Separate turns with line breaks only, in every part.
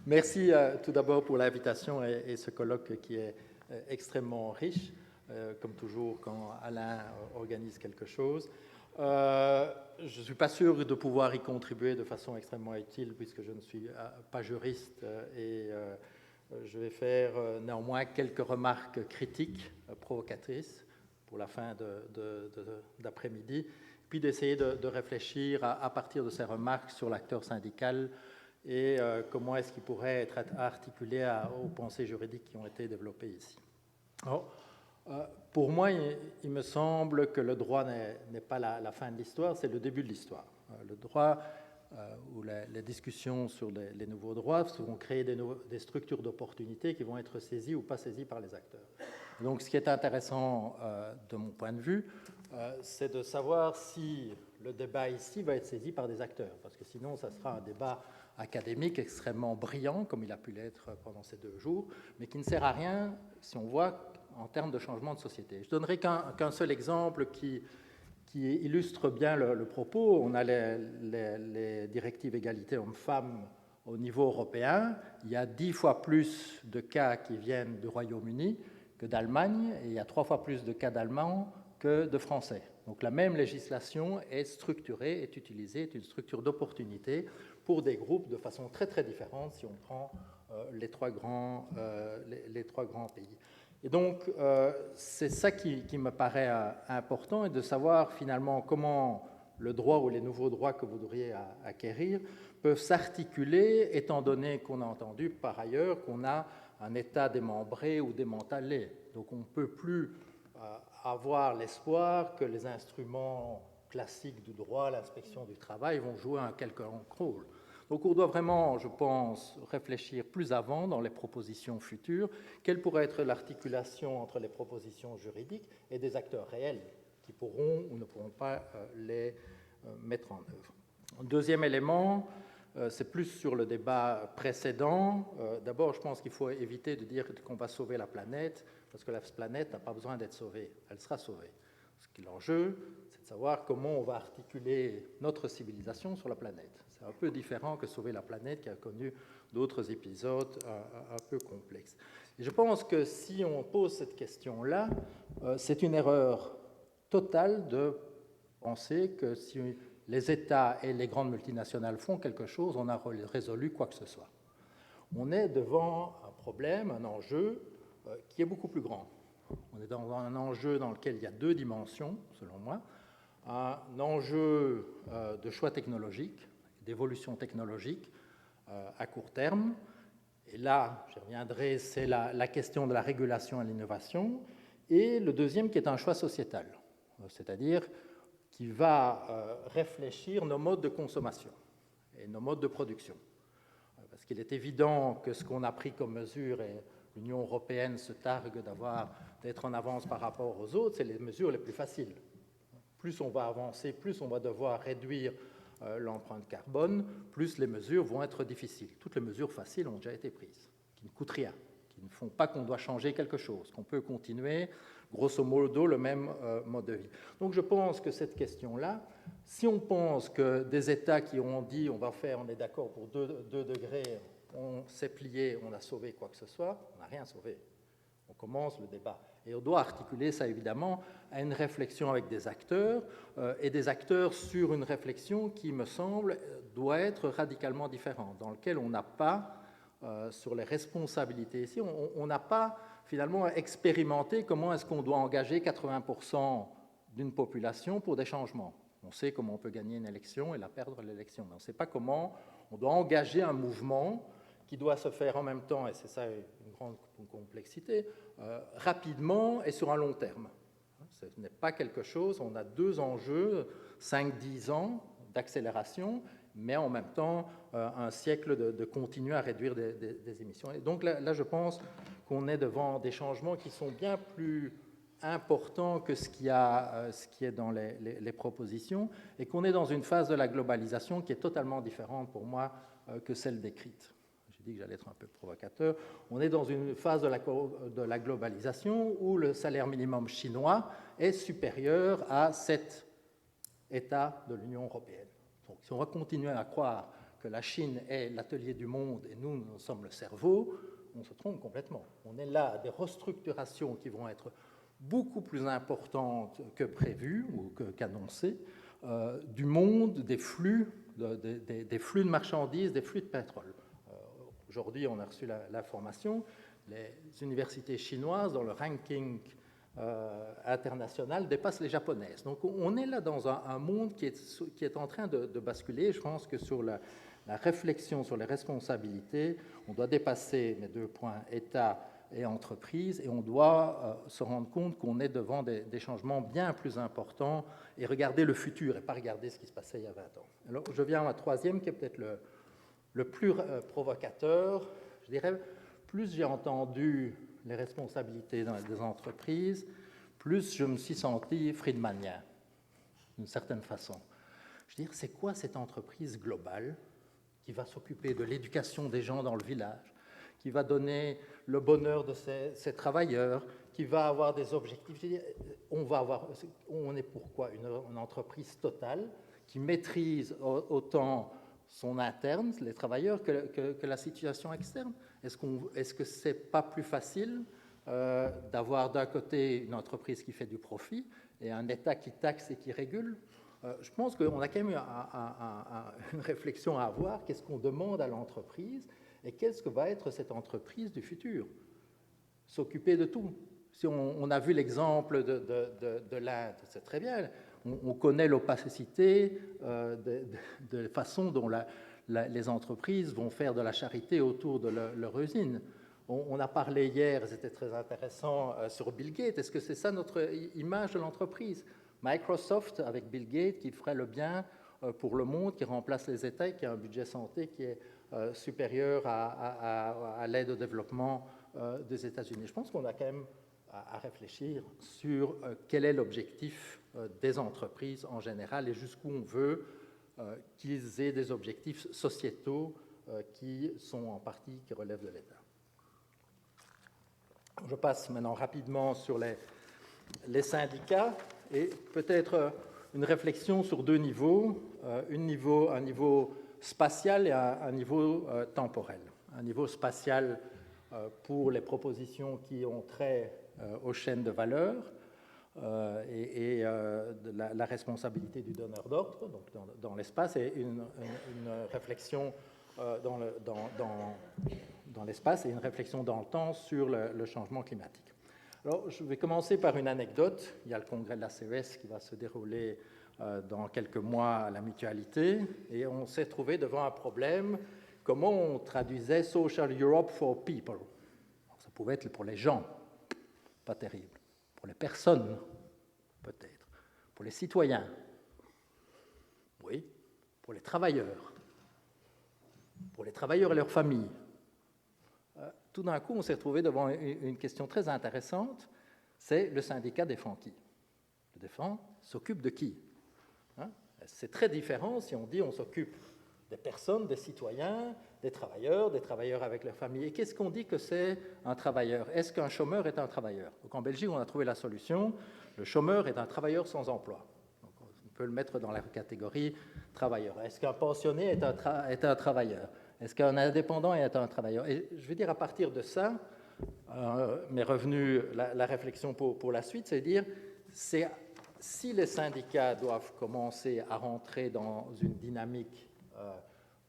Merci tout d'abord pour l'invitation et ce colloque qui est extrêmement riche, comme toujours quand Alain organise quelque chose. Je ne suis pas sûr de pouvoir y contribuer de façon extrêmement utile puisque je ne suis pas juriste et je vais faire néanmoins quelques remarques critiques, provocatrices pour la fin d'après-midi, puis d'essayer de réfléchir à partir de ces remarques sur l'acteur syndical et comment est-ce qu'il pourrait être articulé aux pensées juridiques qui ont été développées ici. Alors, pour moi, il me semble que le droit n'est pas la fin de l'histoire, c'est le début de l'histoire. Le droit, ou les discussions sur les nouveaux droits, vont créer des structures d'opportunité qui vont être saisies ou pas saisies par les acteurs. Donc, ce qui est intéressant de mon point de vue, c'est de savoir si le débat ici va être saisi par des acteurs, parce que sinon, ça sera un débat académique extrêmement brillant, comme il a pu l'être pendant ces 2 jours, mais qui ne sert à rien si on voit en termes de changement de société. Je ne donnerai qu'un seul exemple qui illustre bien le propos. On a les directives égalité hommes-femmes au niveau européen. Il y a 10 fois plus de cas qui viennent du Royaume-Uni que d'Allemagne, et il y a 3 fois plus de cas d'Allemands que de Français. Donc la même législation est structurée, est utilisée, est une structure d'opportunité pour des groupes de façon très très différente si on prend les trois grands pays. Et donc c'est ça qui me paraît important, et de savoir finalement comment le droit ou les nouveaux droits que vous devriez acquérir peuvent s'articuler, étant donné qu'on a entendu par ailleurs qu'on a un État démembré ou démantelé. Donc on ne peut plus avoir l'espoir que les instruments classiques du droit, l'inspection du travail, vont jouer un quelconque rôle. Donc on doit vraiment, je pense, réfléchir plus avant dans les propositions futures, quelle pourrait être l'articulation entre les propositions juridiques et des acteurs réels qui pourront ou ne pourront pas les mettre en œuvre. Deuxième élément, c'est plus sur le débat précédent. D'abord, je pense qu'il faut éviter de dire qu'on va sauver la planète, parce que la planète n'a pas besoin d'être sauvée, elle sera sauvée. L'enjeu, c'est de savoir comment on va articuler notre civilisation sur la planète. C'est un peu différent que sauver la planète qui a connu d'autres épisodes un peu complexes. Et je pense que si on pose cette question-là, c'est une erreur totale de penser que si les États et les grandes multinationales font quelque chose, on a résolu quoi que ce soit. On est devant un problème, un enjeu qui est beaucoup plus grand. On est dans un enjeu dans lequel il y a 2 dimensions, selon moi. Un enjeu de choix technologique, d'évolution technologique à court terme. Et là, j'y reviendrai, c'est la question de la régulation et l'innovation. Et le deuxième qui est un choix sociétal, c'est-à-dire qui va réfléchir nos modes de consommation et nos modes de production. Parce qu'il est évident que ce qu'on a pris comme mesure, et l'Union européenne se targue d'être en avance par rapport aux autres, c'est les mesures les plus faciles. Plus on va avancer, plus on va devoir réduire l'empreinte carbone, plus les mesures vont être difficiles. Toutes les mesures faciles ont déjà été prises, qui ne coûtent rien, qui ne font pas qu'on doit changer quelque chose, qu'on peut continuer, grosso modo, le même mode de vie. Donc je pense que cette question-là, si on pense que des États qui ont dit on est d'accord pour 2 degrés, on s'est plié, on a sauvé quoi que ce soit, on n'a rien sauvé. On commence le débat. Et on doit articuler ça, évidemment, à une réflexion avec des acteurs, et des acteurs sur une réflexion qui, me semble, doit être radicalement différente, dans laquelle on n'a pas, sur les responsabilités ici, on n'a pas, finalement, expérimenté comment est-ce qu'on doit engager 80% d'une population pour des changements. On sait comment on peut gagner une élection et la perdre l'élection, mais on ne sait pas comment on doit engager un mouvement qui doit se faire en même temps, et c'est ça une grande complexité, rapidement et sur un long terme. Ce n'est pas quelque chose, on a 2 enjeux, 5-10 ans d'accélération, mais en même temps un siècle de continuer à réduire des émissions. Et donc là, je pense qu'on est devant des changements qui sont bien plus importants que ce qui est dans les propositions, et qu'on est dans une phase de la globalisation qui est totalement différente pour moi que celle décrite. J'ai dit que j'allais être un peu provocateur. On est dans une phase de la globalisation où le salaire minimum chinois est supérieur à 7 États de l'Union européenne. Donc, si on va continuer à croire que la Chine est l'atelier du monde et nous sommes le cerveau, on se trompe complètement. On est là à des restructurations qui vont être beaucoup plus importantes que prévues ou qu'annoncées, du monde, des flux de marchandises, des flux de pétrole. Aujourd'hui, on a reçu l'information, les universités chinoises, dans le ranking international, dépassent les japonaises. Donc on est là dans un monde qui est en train de basculer. Je pense que sur la réflexion sur les responsabilités, on doit dépasser les deux points, État et entreprise, et on doit se rendre compte qu'on est devant des changements bien plus importants et regarder le futur et pas regarder ce qui se passait il y a 20 ans. Alors je viens à ma troisième, qui est peut-être le plus provocateur. Je dirais, plus j'ai entendu les responsabilités des entreprises, plus je me suis senti friedmanien, d'une certaine façon. Je veux dire, c'est quoi cette entreprise globale qui va s'occuper de l'éducation des gens dans le village, qui va donner le bonheur de ses travailleurs, qui va avoir des objectifs. Je veux dire, on est pourquoi une entreprise totale qui maîtrise autant son interne, les travailleurs, que la situation externe. Est-ce que c'est pas plus facile d'avoir d'un côté une entreprise qui fait du profit et un État qui taxe et qui régule? Je pense qu'on a quand même une réflexion à avoir. Qu'est-ce qu'on demande à l'entreprise et qu'est-ce que va être cette entreprise du futur? S'occuper de tout. Si on a vu l'exemple de l'Inde, c'est très bien. On connaît l'opacité de la façon dont les entreprises vont faire de la charité autour de leur usine. On a parlé hier, c'était très intéressant, sur Bill Gates. Est-ce que c'est ça notre image de l'entreprise? Microsoft, avec Bill Gates, qui ferait le bien pour le monde, qui remplace les États et qui a un budget santé qui est supérieur à l'aide au développement des États-Unis. Je pense qu'on a quand même à réfléchir sur quel est l'objectif des entreprises en général et jusqu'où on veut qu'ils aient des objectifs sociétaux qui sont en partie qui relèvent de l'État. Je passe maintenant rapidement sur les syndicats et peut-être une réflexion sur deux niveaux, un niveau spatial et un niveau temporel. Un niveau spatial pour les propositions qui ont trait aux chaînes de valeur et la responsabilité du donneur d'ordre, donc dans l'espace, et une réflexion dans l'espace et une réflexion dans le temps sur le changement climatique. Alors, je vais commencer par une anecdote. Il y a le congrès de la CES qui va se dérouler dans quelques mois à la Mutualité, et on s'est trouvé devant un problème. Comment on traduisait Social Europe for People? Alors, ça pouvait être pour les gens, pas terrible. Pour les personnes, peut-être. Pour les citoyens, oui. Pour les travailleurs et leurs familles. Tout d'un coup, on s'est retrouvé devant une question très intéressante, c'est le syndicat défend qui? Le défend s'occupe de qui? C'est très différent si on dit on s'occupe des personnes, des citoyens, des travailleurs avec leurs familles. Et qu'est-ce qu'on dit que c'est un travailleur? Est-ce qu'un chômeur est un travailleur? Donc en Belgique, on a trouvé la solution, le chômeur est un travailleur sans emploi. Donc on peut le mettre dans la catégorie travailleur. Est-ce qu'un pensionné est un travailleur? Est-ce qu'un indépendant est un travailleur? Et je veux dire, à partir de ça, m'est revenue la réflexion pour la suite, c'est de dire, si les syndicats doivent commencer à rentrer dans une dynamique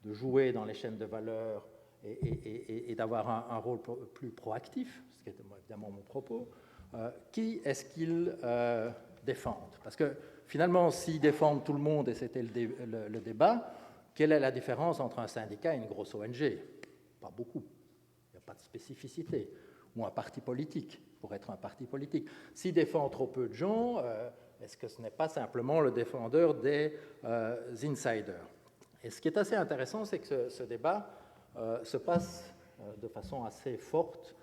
de jouer dans les chaînes de valeur et d'avoir un rôle plus proactif, ce qui est évidemment mon propos, qui est-ce qu'ils défendent? Parce que finalement, s'ils défendent tout le monde, et c'était le débat, quelle est la différence entre un syndicat et une grosse ONG? Pas beaucoup. Il n'y a pas de spécificité. Ou un parti politique, pour être un parti politique. S'il défend trop peu de gens, est-ce que ce n'est pas simplement le défendeur des insiders? Et ce qui est assez intéressant, c'est que ce débat se passe de façon assez forte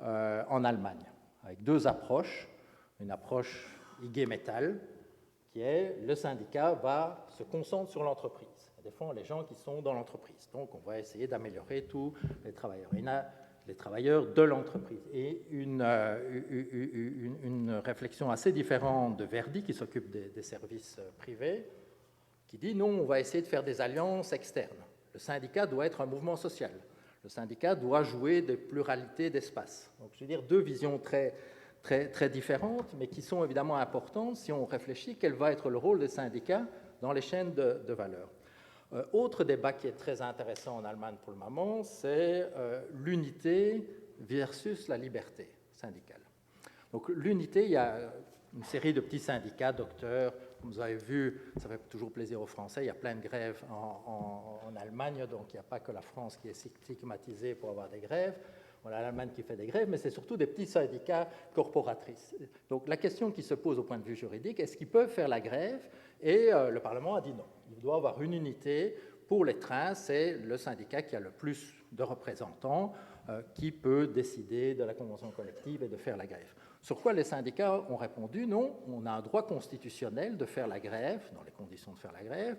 en Allemagne, avec deux approches. Une approche IG Metall, qui est le syndicat se concentre sur l'entreprise. Défend les gens qui sont dans l'entreprise. Donc, on va essayer d'améliorer tous les travailleurs. Il y a les travailleurs de l'entreprise. Et une réflexion assez différente de Verdi, qui s'occupe des services privés, qui dit non, on va essayer de faire des alliances externes. Le syndicat doit être un mouvement social. Le syndicat doit jouer des pluralités d'espace. Donc, je veux dire, deux visions très différentes, mais qui sont évidemment importantes si on réfléchit quel va être le rôle des syndicats dans les chaînes de valeur. Autre débat qui est très intéressant en Allemagne pour le moment, c'est l'unité versus la liberté syndicale. Donc l'unité, il y a une série de petits syndicats, docteurs, comme vous avez vu, ça fait toujours plaisir aux Français, il y a plein de grèves en Allemagne, donc il n'y a pas que la France qui est stigmatisée pour avoir des grèves. Voilà l'Allemagne qui fait des grèves, mais c'est surtout des petits syndicats corporatrices. Donc la question qui se pose au point de vue juridique, est-ce qu'ils peuvent faire la grève? Et le Parlement a dit non. Il doit avoir une unité. Pour les trains, c'est le syndicat qui a le plus de représentants qui peut décider de la convention collective et de faire la grève. Sur quoi les syndicats ont répondu non, on a un droit constitutionnel de faire la grève, dans les conditions de faire la grève,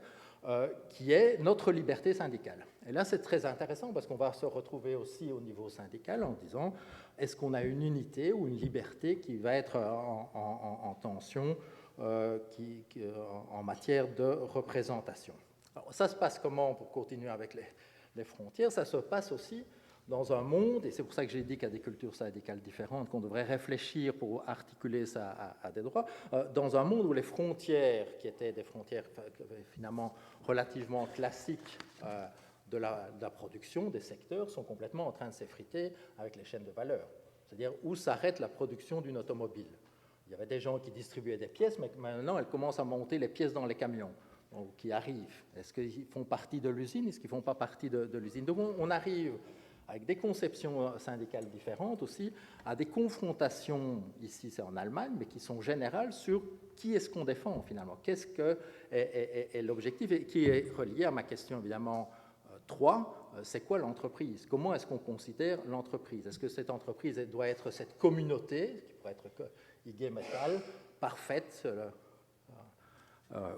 qui est notre liberté syndicale. Et là, c'est très intéressant parce qu'on va se retrouver aussi au niveau syndical en disant est-ce qu'on a une unité ou une liberté qui va être en tension en matière de représentation. Alors, ça se passe comment, pour continuer avec les frontières? Ça se passe aussi dans un monde, et c'est pour ça que j'ai dit qu'il y a des cultures syndicales différentes, qu'on devrait réfléchir pour articuler ça à des droits, dans un monde où les frontières, qui étaient des frontières finalement relativement classiques de la production, des secteurs, sont complètement en train de s'effriter avec les chaînes de valeur. C'est-à-dire où s'arrête la production d'une automobile. Il y avait des gens qui distribuaient des pièces, mais maintenant, elles commencent à monter les pièces dans les camions qui arrivent. Est-ce qu'ils font partie de l'usine? Est-ce qu'ils ne font pas partie de l'usine? Donc, on arrive avec des conceptions syndicales différentes aussi, à des confrontations, ici c'est en Allemagne, mais qui sont générales sur qui est-ce qu'on défend finalement, qu'est-ce que est l'objectif, et qui est relié à ma question évidemment 3, c'est quoi l'entreprise? Comment est-ce qu'on considère l'entreprise? Est-ce que cette entreprise doit être cette communauté, qui pourrait être IG Metall, parfaite,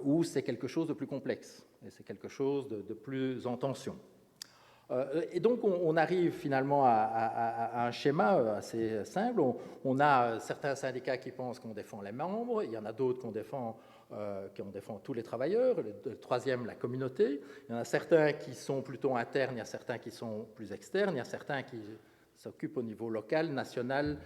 ou c'est quelque chose de plus complexe, et c'est quelque chose de plus en tension? Et donc, on arrive finalement à un schéma assez simple. On a certains syndicats qui pensent qu'on défend les membres, il y en a d'autres qu'on défend tous les travailleurs, le troisième, la communauté. Il y en a certains qui sont plutôt internes, il y a certains qui sont plus externes, il y a certains qui s'occupent au niveau local, national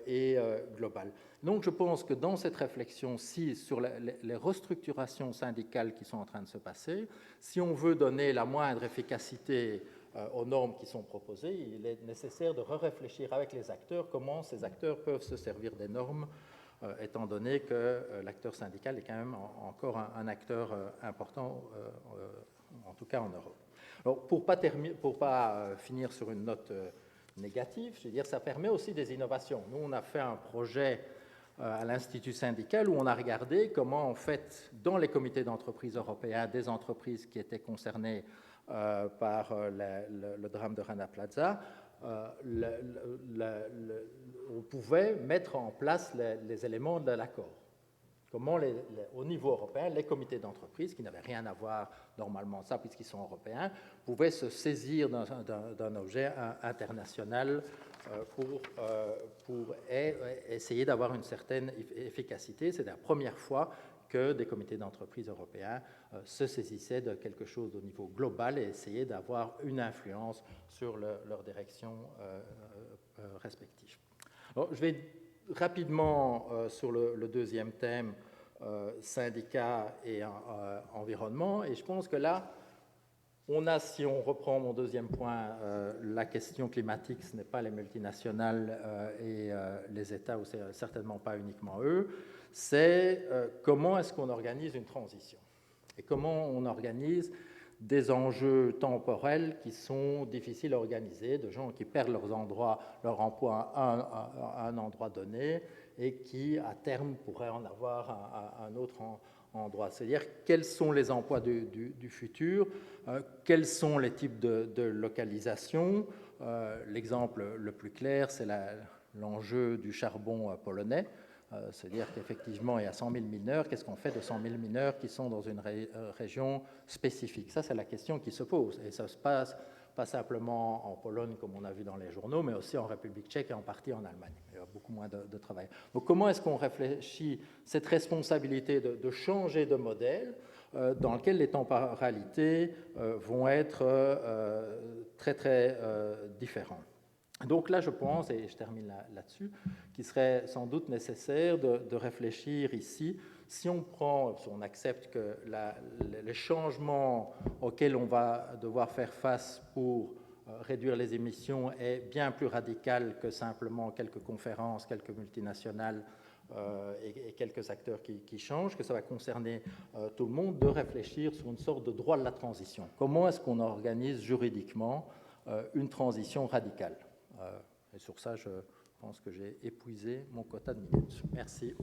et global. Donc, je pense que dans cette réflexion-ci sur les restructurations syndicales qui sont en train de se passer, si on veut donner la moindre efficacité aux normes qui sont proposées, il est nécessaire de réfléchir avec les acteurs comment ces acteurs peuvent se servir des normes, étant donné que l'acteur syndical est quand même encore un acteur important, en tout cas en Europe. Alors, pour ne pas finir sur une note négative, je veux dire, ça permet aussi des innovations. Nous, on a fait un projet à l'Institut syndical où on a regardé comment, en fait, dans les comités d'entreprise européens, des entreprises qui étaient concernées par le drame de Rana Plaza, on pouvait mettre en place les éléments de l'accord. Comment, au niveau européen, les comités d'entreprise, qui n'avaient rien à voir normalement ça, puisqu'ils sont européens, pouvaient se saisir d'un objet international pour essayer d'avoir une certaine efficacité. C'est la première fois que des comités d'entreprise européens se saisissaient de quelque chose au niveau global et essayaient d'avoir une influence sur leur direction respective. Alors, je vais rapidement sur le deuxième thème, syndicats et environnement, et je pense que là, on a, si on reprend mon deuxième point, la question climatique, ce n'est pas les multinationales et les États, ou c'est certainement pas uniquement eux, c'est comment est-ce qu'on organise une transition et comment on organise des enjeux temporels qui sont difficiles à organiser, de gens qui perdent leur emploi à un endroit donné et qui, à terme, pourraient en avoir un autre endroit. C'est-à-dire, quels sont les emplois du futur, quels sont les types de localisation. L'exemple le plus clair, c'est l'enjeu du charbon polonais. C'est-à-dire qu'effectivement, il y a 100 000 mineurs. Qu'est-ce qu'on fait de 100 000 mineurs qui sont dans une région spécifique? Ça, c'est la question qui se pose. Et ça se passe pas simplement en Pologne, comme on a vu dans les journaux, mais aussi en République tchèque et en partie en Allemagne. Il y a beaucoup moins de travail. Donc, comment est-ce qu'on réfléchit cette responsabilité de changer de modèle dans lequel les temporalités vont être très, très différents. Donc là, je pense, et je termine là-dessus, qu'il serait sans doute nécessaire de réfléchir ici, si on accepte que les changements auxquels on va devoir faire face pour réduire les émissions est bien plus radical que simplement quelques conférences, quelques multinationales et quelques acteurs qui changent, que ça va concerner tout le monde, de réfléchir sur une sorte de droit de la transition. Comment est-ce qu'on organise juridiquement une transition radicale ? Et sur ça, je pense que j'ai épuisé mon quota de minutes. Merci.